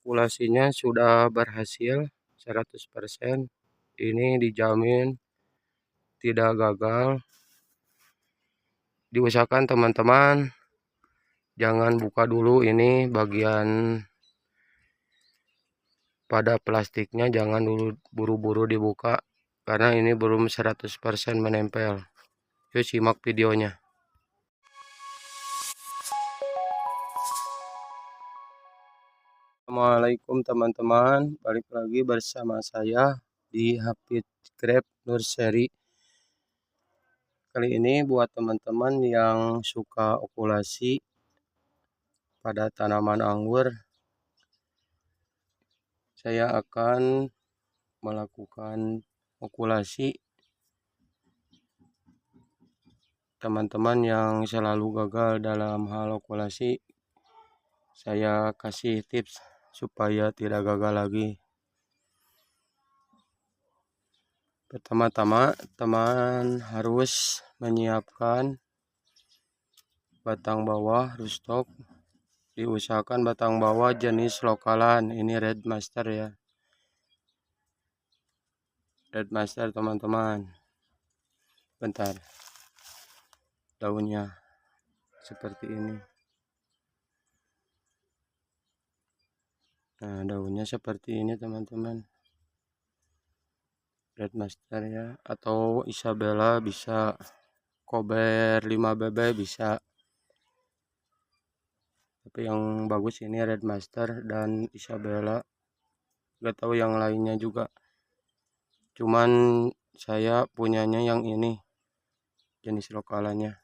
okulasinya sudah berhasil 100%. Ini dijamin tidak gagal. Diusahakan teman-teman jangan buka dulu ini bagian pada plastiknya, jangan dulu buru-buru dibuka karena ini belum 100% menempel. Yuk simak videonya. Assalamualaikum teman-teman, balik lagi bersama saya di Hafid Grab Nursery. Kali ini buat teman-teman yang suka okulasi pada tanaman anggur, saya akan melakukan okulasi teman-teman yang selalu gagal dalam hal okulasi. Saya kasih tips supaya tidak gagal lagi. Pertama-tama teman harus menyiapkan batang bawah rootstock. Diusahakan batang bawah jenis lokalan, ini Red Master ya, Red Master teman-teman. Bentar, daunnya seperti ini. Nah, daunnya seperti ini teman-teman, Red Master ya, atau Isabella bisa, Kober 5BB bisa, tapi yang bagus ini Red Master dan Isabella. Gak tahu yang lainnya juga, cuman saya punyanya yang ini jenis lokalannya.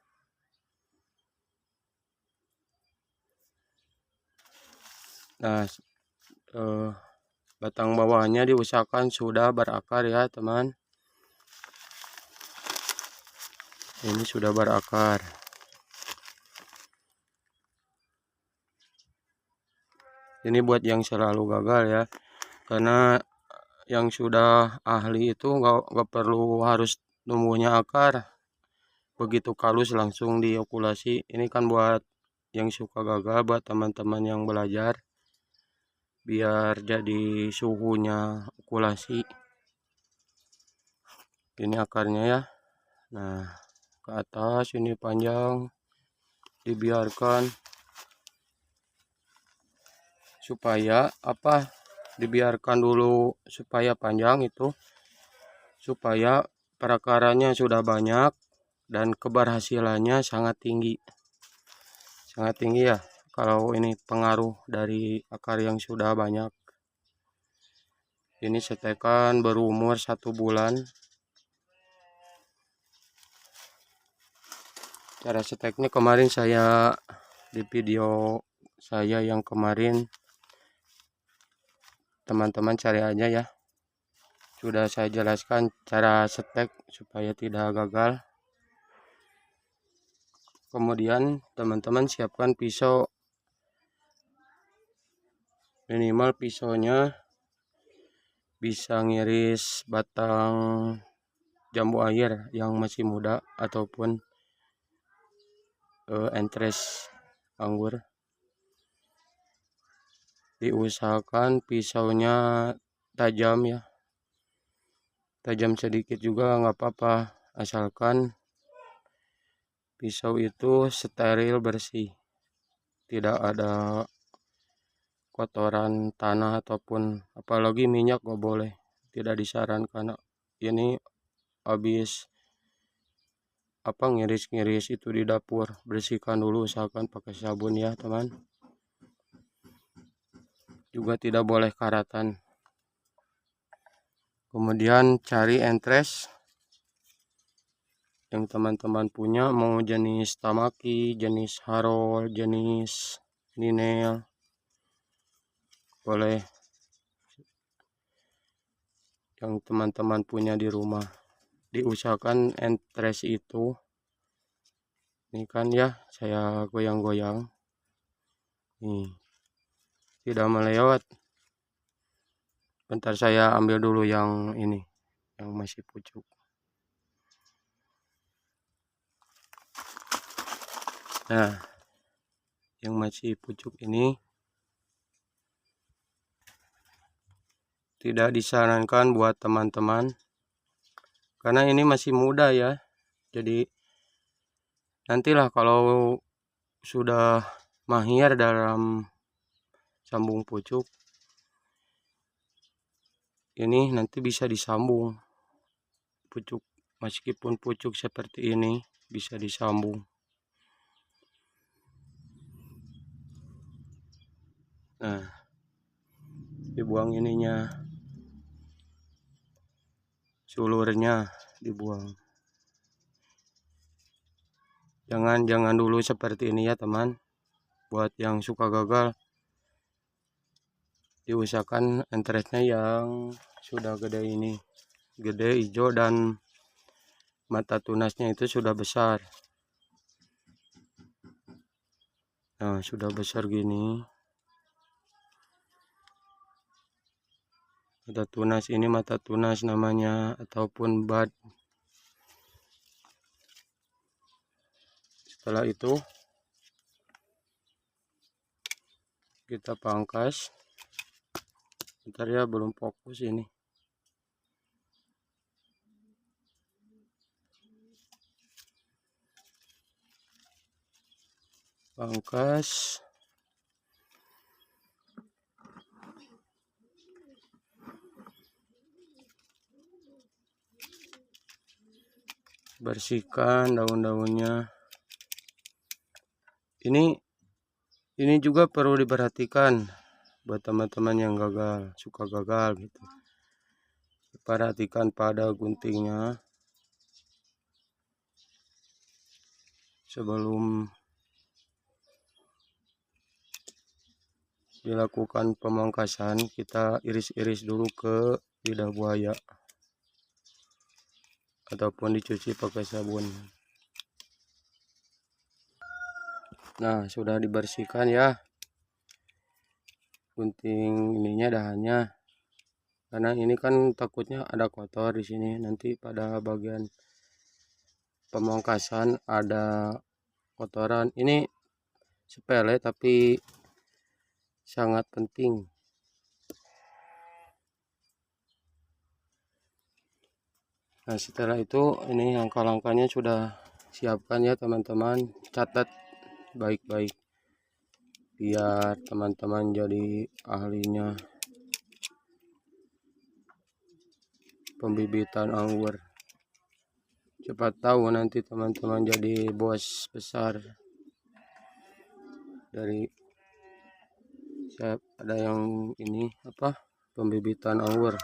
Nah, batang bawahnya diusahakan sudah berakar ya teman. Ini sudah berakar. Ini buat yang selalu gagal ya, karena yang sudah ahli itu nggak perlu harus tumbuhnya akar, begitu kalus langsung diokulasi. Ini kan buat yang suka gagal, buat teman-teman yang belajar biar jadi suhunya okulasi. Ini akarnya ya. Nah, ke atas ini panjang, dibiarkan supaya apa, dibiarkan dulu supaya panjang itu, supaya perakarannya sudah banyak dan keberhasilannya sangat tinggi ya, kalau ini pengaruh dari akar yang sudah banyak. Ini setekan berumur 1 bulan. Cara seteknya kemarin saya di video saya yang kemarin, teman-teman cari aja ya, sudah saya jelaskan cara setek supaya tidak gagal. Kemudian teman-teman siapkan pisau, minimal pisaunya bisa ngiris batang jambu air yang masih muda ataupun entres anggur. Diusahakan pisaunya tajam ya, tajam sedikit juga nggak apa-apa, asalkan pisau itu steril bersih, tidak ada kotoran tanah ataupun apalagi minyak gak boleh, tidak disarankan. Ini habis apa ngiris-ngiris itu di dapur, bersihkan dulu, usahakan pakai sabun ya teman. Juga tidak boleh karatan. Kemudian cari entres yang teman-teman punya, mau jenis Tamaki, jenis Harold, jenis Ninel, boleh yang teman-teman punya di rumah. Diusahakan entres itu, ini kan ya, saya goyang-goyang nih, tidak melewat. Bentar, saya ambil dulu yang ini, yang masih pucuk. Nah, yang masih pucuk ini tidak disarankan buat teman-teman karena ini masih muda ya. Jadi nantilah kalau sudah mahir dalam sambung pucuk, ini nanti bisa disambung pucuk, meskipun pucuk seperti ini bisa disambung. Nah, dibuang ininya, sulurnya dibuang. Jangan dulu seperti ini ya teman. Buat yang suka gagal, diusahakan entresnya yang sudah gede ini, gede hijau dan mata tunasnya itu sudah besar. Nah, sudah besar gini. Mata tunas ini mata tunas namanya, ataupun bud. Setelah itu kita pangkas. Bentar ya, belum fokus ini. Pangkas. Bersihkan daun-daunnya. Ini juga perlu diperhatikan buat teman-teman yang suka gagal gitu. Perhatikan pada guntingnya sebelum dilakukan pemangkasan. Kita iris-iris dulu ke lidah buaya ataupun dicuci pakai sabun. Nah, sudah dibersihkan ya gunting ininya, dahannya, karena ini kan takutnya ada kotor di sini. Nanti pada bagian pemangkasan ada kotoran. Ini sepele tapi sangat penting. Nah, setelah itu ini langkah-langkahnya sudah siapkan ya teman-teman. Catat baik-baik biar teman-teman jadi ahlinya pembibitan anggur. Cepat tahu nanti teman-teman jadi bos besar. Dari ada yang ini pembibitan anggur,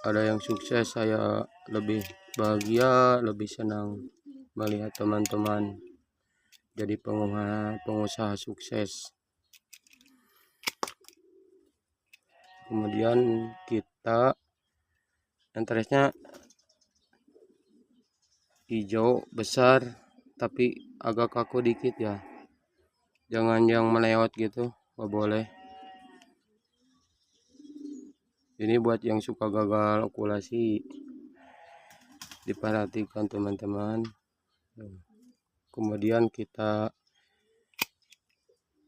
ada yang sukses. Saya lebih bahagia, lebih senang melihat teman-teman jadi pengusaha sukses. Kemudian kita entresnya hijau besar tapi agak kaku dikit ya, jangan yang melewat gitu, nggak boleh. Ini buat yang suka gagal okulasi, diperhatikan teman-teman. Kemudian kita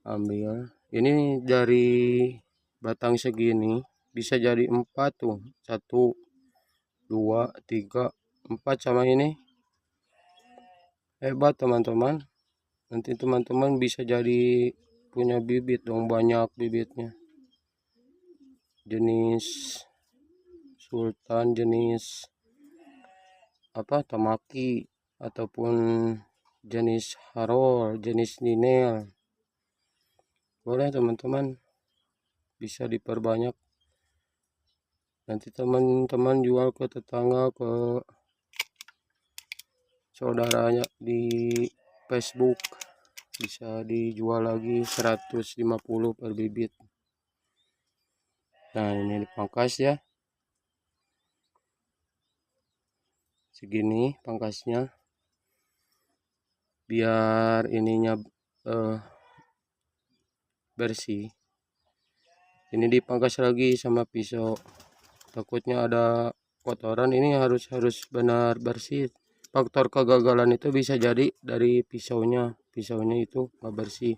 ambil ini dari batang segini bisa jadi 4 tuh, 1 2 3 4 sama ini. Hebat teman-teman, nanti teman-teman bisa jadi punya bibit dong, banyak bibitnya. Jenis sultan, jenis tamaki, ataupun jenis harol, jenis ninel, boleh teman-teman, bisa diperbanyak. Nanti teman-teman jual ke tetangga, ke saudaranya di Facebook, bisa dijual lagi 150 per bibit. Nah, ini dipangkas ya, segini pangkasnya biar ininya bersih. Ini dipangkas lagi sama pisau, takutnya ada kotoran. Ini harus benar bersih. Faktor kegagalan itu bisa jadi dari pisaunya itu nggak bersih.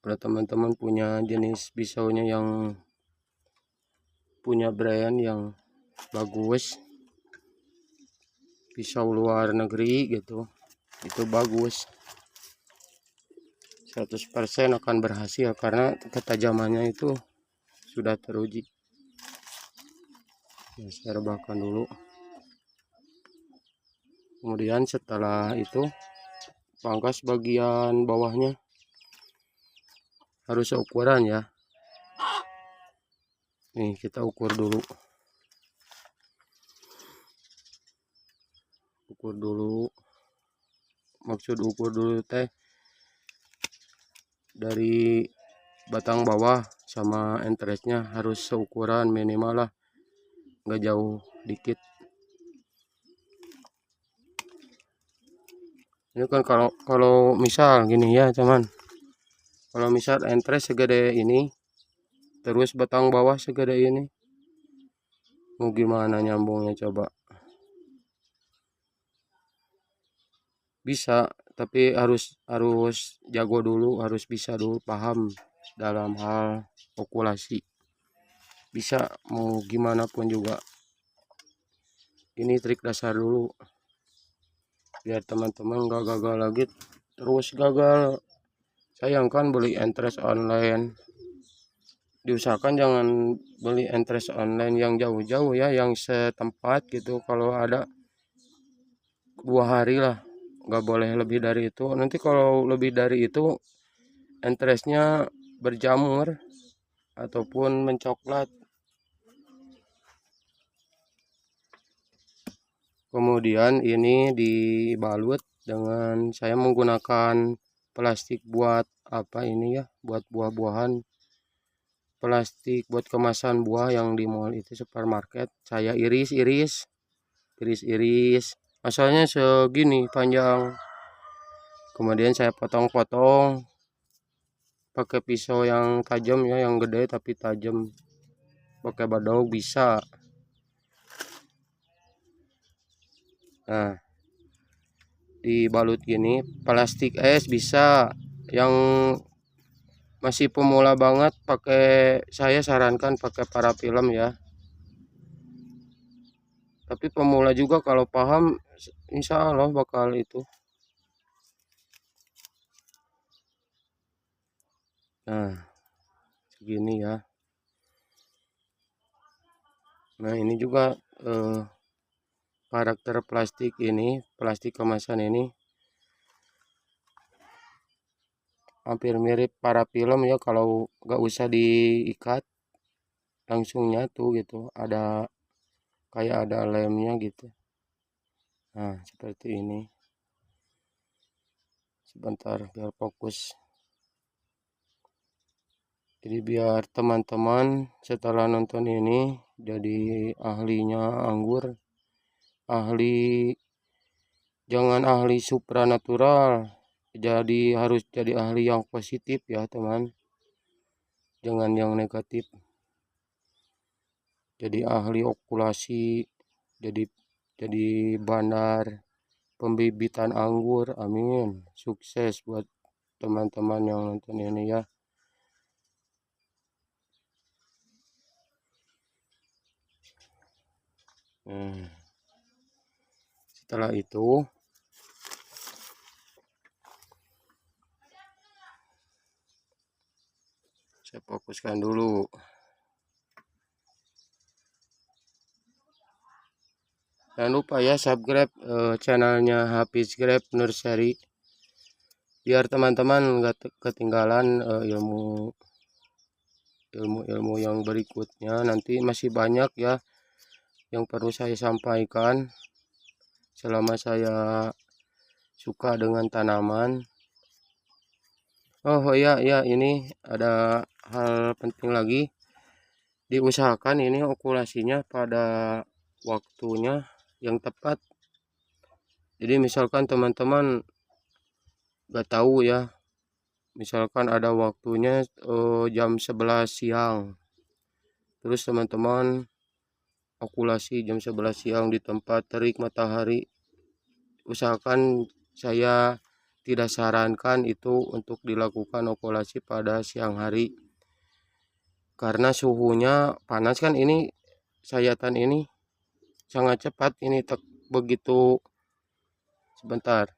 Kalau teman-teman punya jenis pisaunya yang punya brand yang bagus, pisau luar negeri gitu, itu bagus, 100% akan berhasil karena ketajamannya itu sudah teruji. Ya, saya rebahkan dulu. Kemudian setelah itu pangkas bagian bawahnya harus seukuran ya. Nih kita ukur dulu. Maksud ukur dulu teh dari batang bawah sama entresnya harus seukuran minimal lah, nggak jauh dikit. Ini kan kalau misal gini ya teman, kalau misal entres segede ini terus batang bawah segede ini, mau gimana nyambungnya coba? Bisa, tapi harus jago dulu, harus bisa dulu, paham dalam hal okulasi. Bisa mau gimana pun juga. Ini trik dasar dulu biar teman-teman gak gagal lagi, terus gagal. Sayangkan beli entres online. Diusahakan jangan beli entres online yang jauh-jauh ya, yang setempat gitu. Kalau ada 2 hari lah, nggak boleh lebih dari itu. Nanti kalau lebih dari itu entresnya berjamur ataupun mencoklat. Kemudian ini dibalut dengan, saya menggunakan plastik buat apa ini ya, buat buah-buahan, plastik buat kemasan buah yang di mall itu, supermarket. Saya iris-iris asalnya segini panjang, kemudian saya potong-potong pakai pisau yang tajam ya, yang gede tapi tajam, pakai badau bisa. Nah, dibalut gini, plastik es bisa. Yang masih pemula banget saya sarankan pakai parafilm ya. Tapi pemula juga kalau paham, insya Allah bakal itu. Nah, segini ya. Nah, ini juga karakter plastik kemasan ini hampir mirip parafilm ya, kalau nggak usah diikat langsung nyatu gitu, kayak ada lemnya gitu. Nah, seperti ini. Sebentar biar fokus. Jadi biar teman-teman setelah nonton ini jadi ahlinya anggur, jangan ahli supranatural, harus jadi ahli yang positif ya teman, jangan yang negatif. Jadi ahli okulasi, jadi bandar pembibitan anggur. Amin, sukses buat teman-teman yang nonton ini ya. Setelah itu saya fokuskan dulu. Jangan lupa ya subscribe channelnya Hafiz Grab Nursery, biar teman-teman nggak ketinggalan ilmu yang berikutnya. Nanti masih banyak ya yang perlu saya sampaikan selama saya suka dengan tanaman. Oh ya, ini ada hal penting lagi, diusahakan ini okulasinya pada waktunya yang tepat. Jadi misalkan teman-teman nggak tahu ya, misalkan ada waktunya jam 11 siang, terus teman-teman okulasi jam 11 siang di tempat terik matahari, usahakan saya tidak sarankan itu untuk dilakukan okulasi pada siang hari karena suhunya panas kan. Ini sayatan ini sangat cepat, ini begitu sebentar,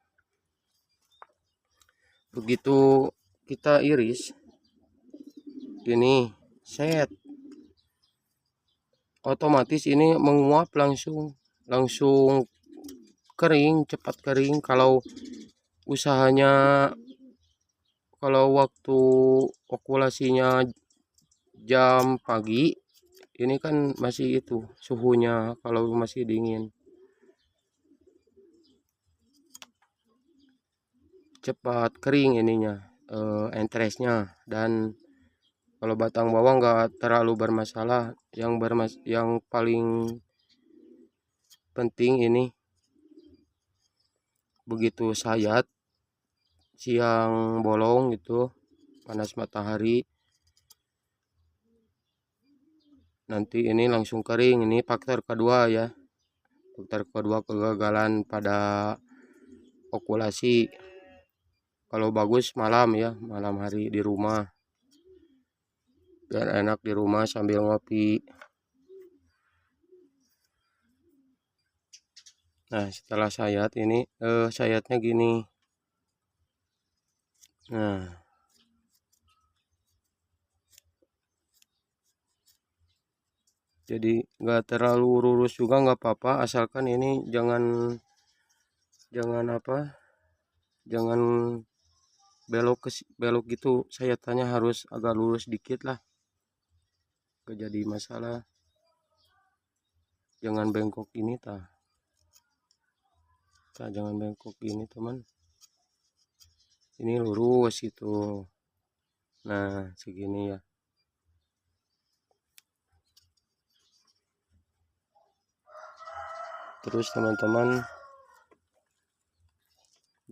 begitu kita iris ini set otomatis ini menguap langsung kering, cepat kering. Kalau usahanya, kalau waktu okulasinya jam pagi ini kan masih itu suhunya, kalau masih dingin cepat kering ininya, entresnya. Dan kalau batang bawang nggak terlalu bermasalah. Yang paling penting ini begitu sayat siang bolong itu panas matahari, nanti ini langsung kering. Ini faktor kedua ya, faktor kedua kegagalan pada okulasi. Kalau bagus malam ya, malam hari di rumah biar enak di rumah sambil ngopi. Nah setelah sayat ini sayatnya gini. Nah jadi nggak terlalu lurus juga nggak apa-apa, asalkan ini jangan belok gitu. Sayatannya harus agak lurus dikit lah, gak jadi masalah. Jangan bengkok ini jangan bengkok gini teman, ini lurus itu. Nah segini ya. Terus teman-teman,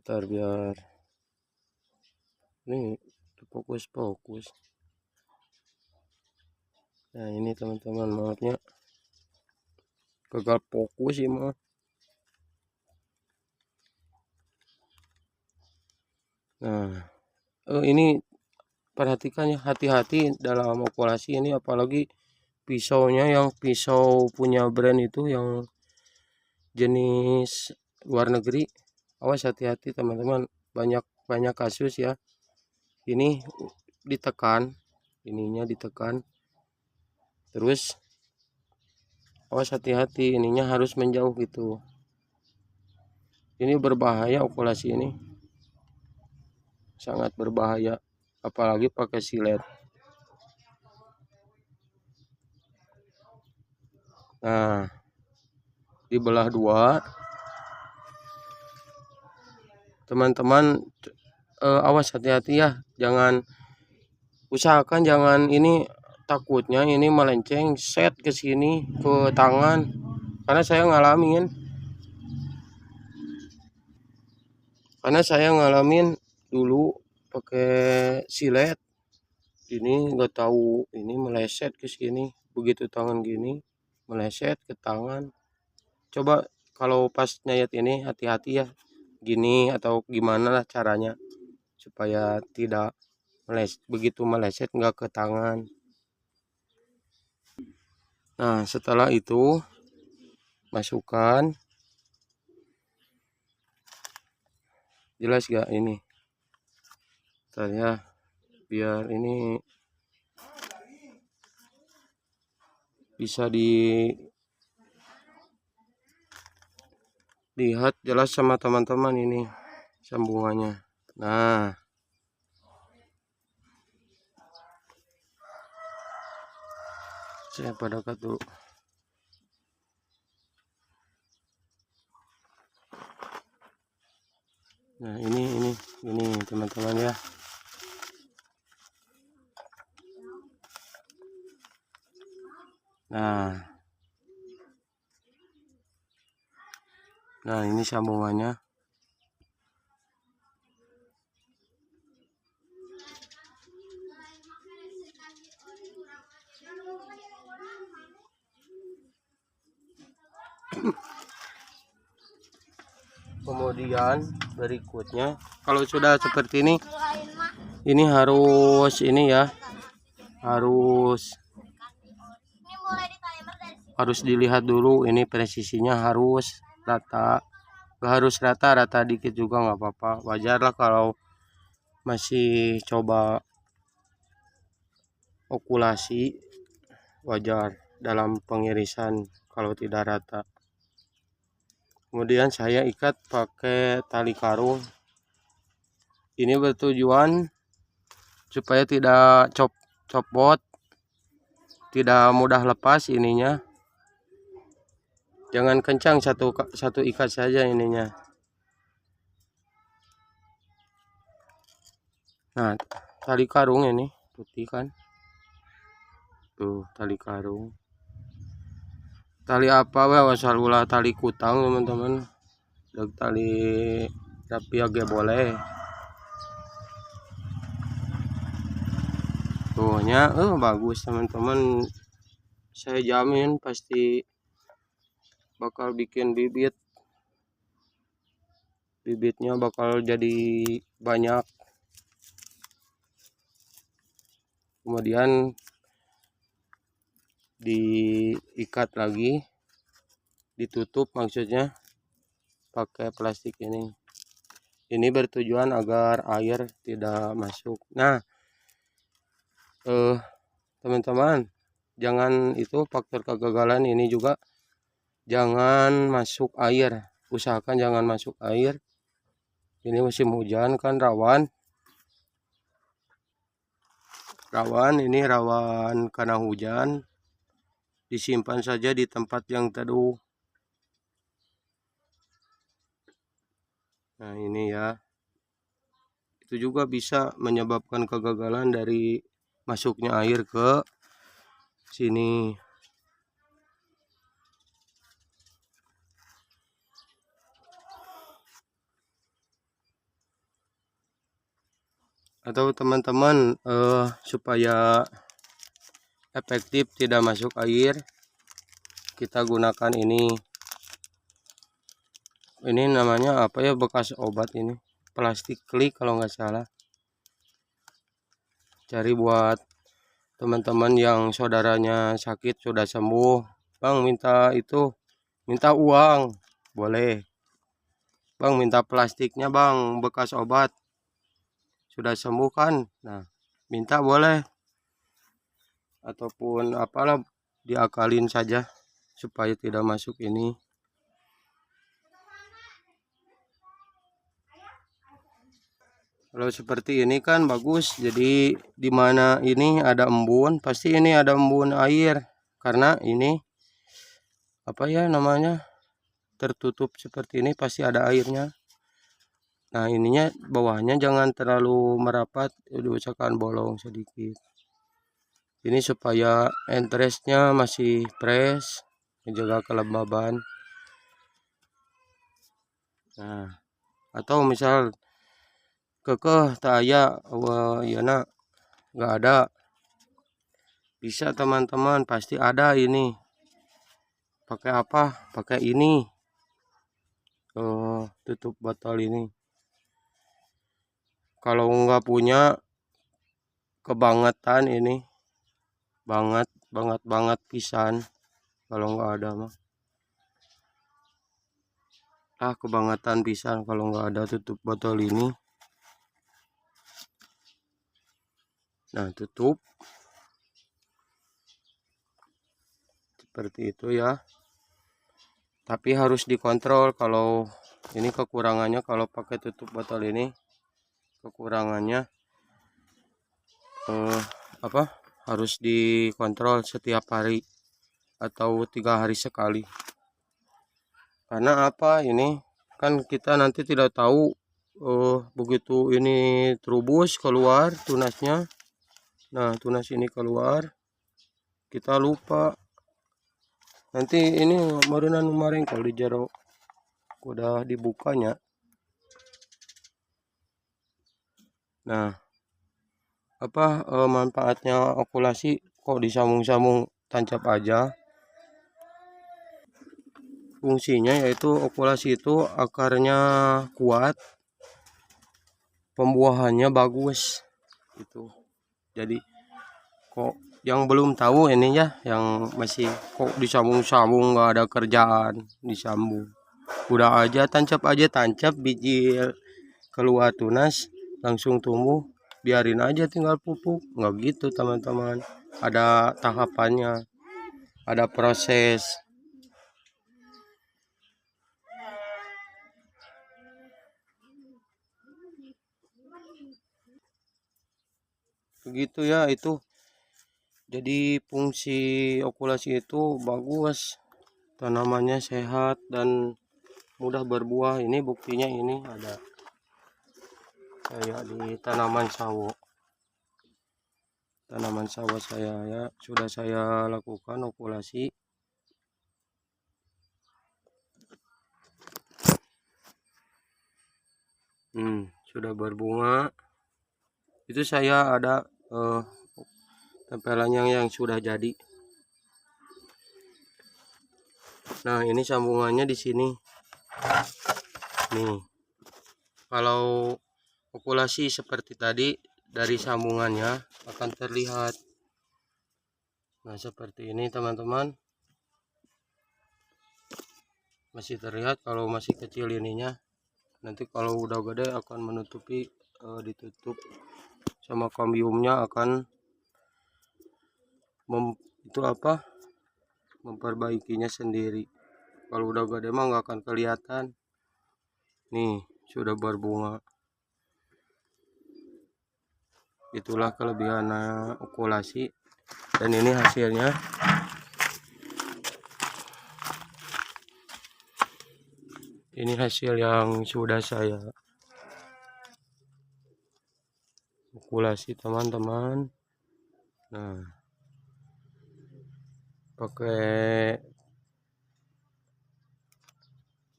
ntar biar ini fokus. Nah ini teman-teman, maafnya gagal fokus sih mah. Nah ini perhatikan ya, hati-hati dalam okulasi ini, apalagi pisaunya yang pisau punya brand itu yang jenis luar negeri. Awas, hati-hati teman-teman, banyak kasus ya. Ini ditekan, ininya ditekan, terus awas, hati-hati, ininya harus menjauh gitu. Ini berbahaya, okulasi ini sangat berbahaya, apalagi pakai silet. Nah dibelah dua teman-teman, awas, hati-hati ya, usahakan jangan ini, takutnya ini melenceng set ke sini ke tangan, karena saya ngalamin dulu pakai silet ini, nggak tahu ini meleset ke sini, begitu tangan gini meleset ke tangan. Coba kalau pas nyayat ini hati-hati ya, gini atau gimana lah caranya supaya tidak begitu meleset nggak ke tangan. Nah setelah itu masukkan, jelas gak ini saya, biar ini bisa dilihat jelas sama teman-teman ini sambungannya. Nah saya pada dulu. Nah ini teman-teman ya. Nah ini sambungannya. Kemudian berikutnya kalau sudah seperti ini harus ini ya, harus dilihat dulu ini presisinya harus rata. Gak harus rata dikit juga nggak apa-apa, wajar lah kalau masih coba okulasi, wajar dalam pengirisan kalau tidak rata. Kemudian saya ikat pakai tali karung. Ini bertujuan supaya tidak copot, tidak mudah lepas ininya. Jangan kencang, satu ikat saja ininya. Nah, tali karung ini putih kan. Tuh, tali karung. Tali apa asal ulah tali kutang teman-teman. Tali tapi agak boleh. Tuhnya bagus teman-teman. Saya jamin pasti bakal bikin bibitnya bakal jadi banyak. Kemudian diikat lagi, ditutup maksudnya pakai plastik ini. Ini bertujuan agar air tidak masuk. Nah, teman-teman, jangan itu faktor kegagalan ini juga, jangan masuk air. Usahakan jangan masuk air. Ini musim hujan kan rawan ini rawan karena hujan. Disimpan saja di tempat yang teduh. Nah ini ya, itu juga bisa menyebabkan kegagalan dari masuknya air ke sini. Atau teman-teman supaya efektif tidak masuk air, kita gunakan ini namanya apa ya, bekas obat ini, plastik klik kalau nggak salah. Cari buat teman-teman yang saudaranya sakit sudah sembuh, bang minta uang, boleh bang, minta plastiknya bang, bekas obat sudah sembuh kan, nah minta boleh, ataupun apalah diakalin saja supaya tidak masuk ini. Kalau seperti ini kan bagus, jadi dimana ini ada embun, pasti ini ada embun air karena ini apa ya namanya, tertutup seperti ini pasti ada airnya. Nah ininya bawahnya jangan terlalu merapat, diusahakan bolong sedikit. Ini supaya entrestnya masih fresh, menjaga kelembaban. Nah, atau misal kekeh tak aya yana nggak ada, bisa teman-teman, pasti ada ini. Pakai apa? Pakai ini, tutup botol ini. Kalau nggak punya, kebangetan ini, banget pisan kalau nggak ada mah. Kebangetan pisan kalau nggak ada tutup botol ini. Nah tutup seperti itu ya, tapi harus dikontrol. Kalau ini kekurangannya, kalau pakai tutup botol ini kekurangannya apa, harus dikontrol setiap hari atau 3 hari sekali. Karena apa, ini kan kita nanti tidak tahu begitu ini terubus keluar tunasnya. Nah tunas ini keluar, kita lupa nanti ini merenang kemarin kalau di jero udah dibukanya. Nah apa manfaatnya okulasi, kok disambung-sambung tancap aja. Fungsinya yaitu okulasi itu akarnya kuat, pembuahannya bagus itu. Jadi kok yang belum tahu ini ya, yang masih kok disambung-sambung nggak ada kerjaan disambung, udah aja tancap biji keluar tunas langsung tumbuh, biarin aja tinggal pupuk. Nggak gitu teman-teman, ada tahapannya, ada proses. Begitu ya itu. Jadi fungsi okulasi itu bagus, tanamannya sehat dan mudah berbuah. Ini buktinya, ini ada saya di tanaman sawo saya ya, sudah saya lakukan okulasi. Sudah berbunga. Itu saya ada tempelannya yang sudah jadi. Nah, ini sambungannya di sini. Nih. Kalau okulasi seperti tadi, dari sambungannya akan terlihat. Nah, seperti ini teman-teman. Masih terlihat kalau masih kecil ininya. Nanti kalau udah gede akan menutupi, ditutup sama kambiumnya akan memperbaikinya sendiri. Kalau udah gede mah nggak akan kelihatan. Nih, sudah berbunga. Itulah kelebihan okulasi. Dan ini hasilnya. Ini hasil yang sudah saya okulasi teman-teman. Nah, pakai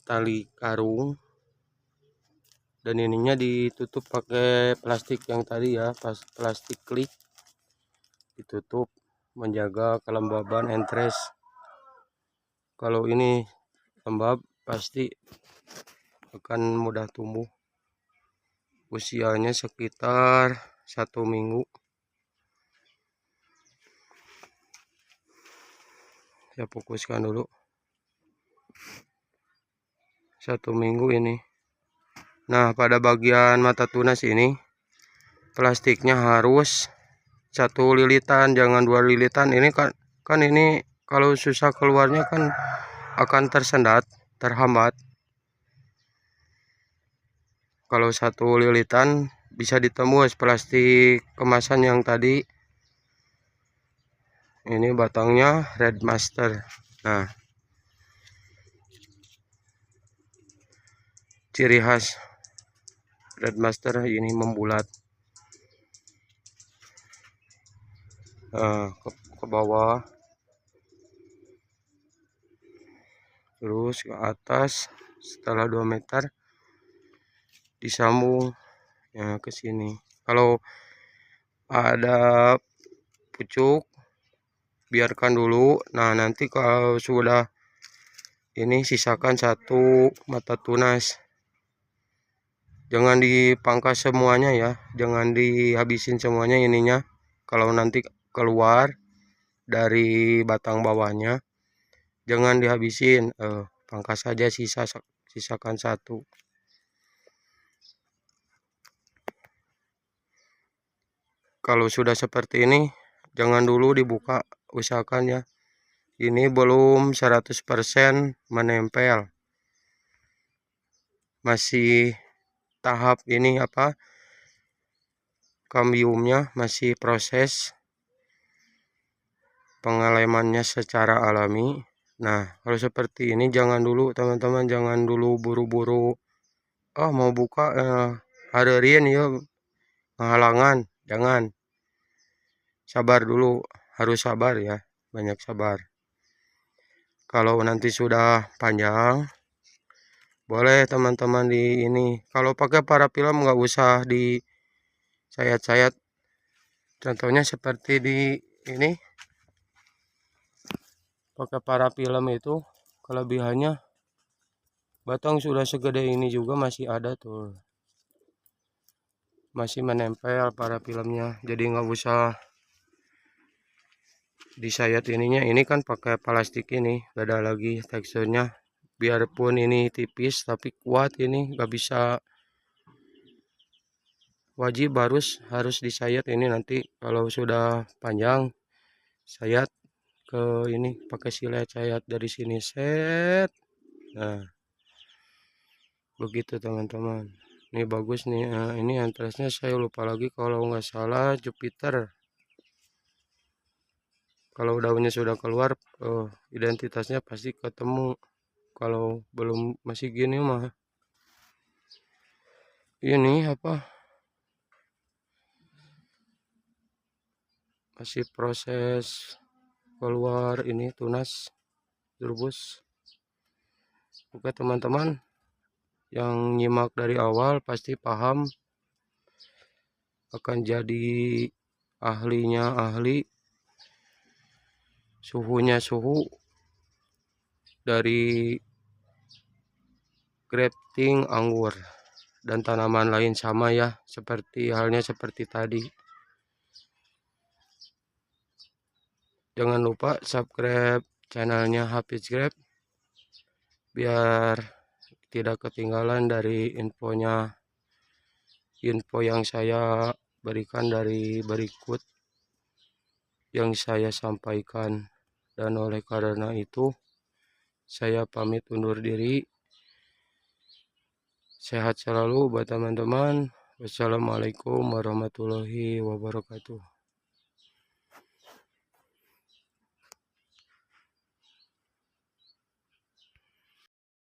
tali karung, dan ininya ditutup pakai plastik yang tadi ya, plastik klik, ditutup menjaga kelembaban entres. Kalau ini lembab pasti akan mudah tumbuh. Usianya sekitar 1 minggu. Saya fokuskan dulu. 1 minggu ini. Nah, pada bagian mata tunas ini plastiknya harus 1 lilitan, jangan 2 lilitan. Ini kan ini kalau susah keluarnya kan akan tersendat, terhambat. Kalau 1 lilitan bisa ditembus plastik kemasan yang tadi. Ini batangnya Red Master. Nah, ciri khas Red Master ini membulat. Ke bawah, terus ke atas. Setelah 2 meter disambung ya ke sini. Kalau ada pucuk biarkan dulu. Nah, nanti kalau sudah ini sisakan 1 mata tunas. Jangan dipangkas semuanya ya, jangan dihabisin semuanya ininya. Kalau nanti keluar dari batang bawahnya jangan dihabisin, pangkas saja, sisakan 1. Kalau sudah seperti ini jangan dulu dibuka, usahakan ya. Ini belum 100% menempel, masih tahap ini kambiumnya masih proses pengelemannya secara alami. Nah, kalau seperti ini jangan dulu teman-teman, jangan dulu buru-buru mau buka harian ya, halangan. Jangan, sabar dulu, harus sabar ya, banyak sabar. Kalau nanti sudah panjang boleh teman-teman di ini. Kalau pakai parafilm nggak usah di sayat-sayat. Contohnya seperti di ini, pakai parafilm itu kelebihannya batang sudah segede ini juga masih ada tuh. masih menempel para filmnya, jadi nggak usah disayat ininya. Ini kan pakai plastik, ini beda lagi teksturnya, biarpun ini tipis tapi kuat. Ini nggak bisa, wajib harus disayat. Ini nanti kalau sudah panjang, sayat ke ini pakai silet, sayat dari sini set. Nah begitu teman-teman. Ini bagus nih. Ini antrasnya saya lupa lagi, kalau nggak salah Jupiter. Kalau daunnya sudah keluar, identitasnya pasti ketemu. Kalau belum masih gini mah ini apa, masih proses keluar ini tunas turbus. Oke teman-teman, yang nyimak dari awal pasti paham, akan jadi ahlinya ahli. Suhunya suhu dari grafting anggur dan tanaman lain sama ya, seperti halnya seperti tadi. Jangan lupa subscribe channelnya Hafiz Grab biar tidak ketinggalan dari info yang saya berikan dari berikut yang saya sampaikan. Dan oleh karena itu saya pamit undur diri. Sehat selalu buat teman-teman. Wassalamualaikum warahmatullahi wabarakatuh.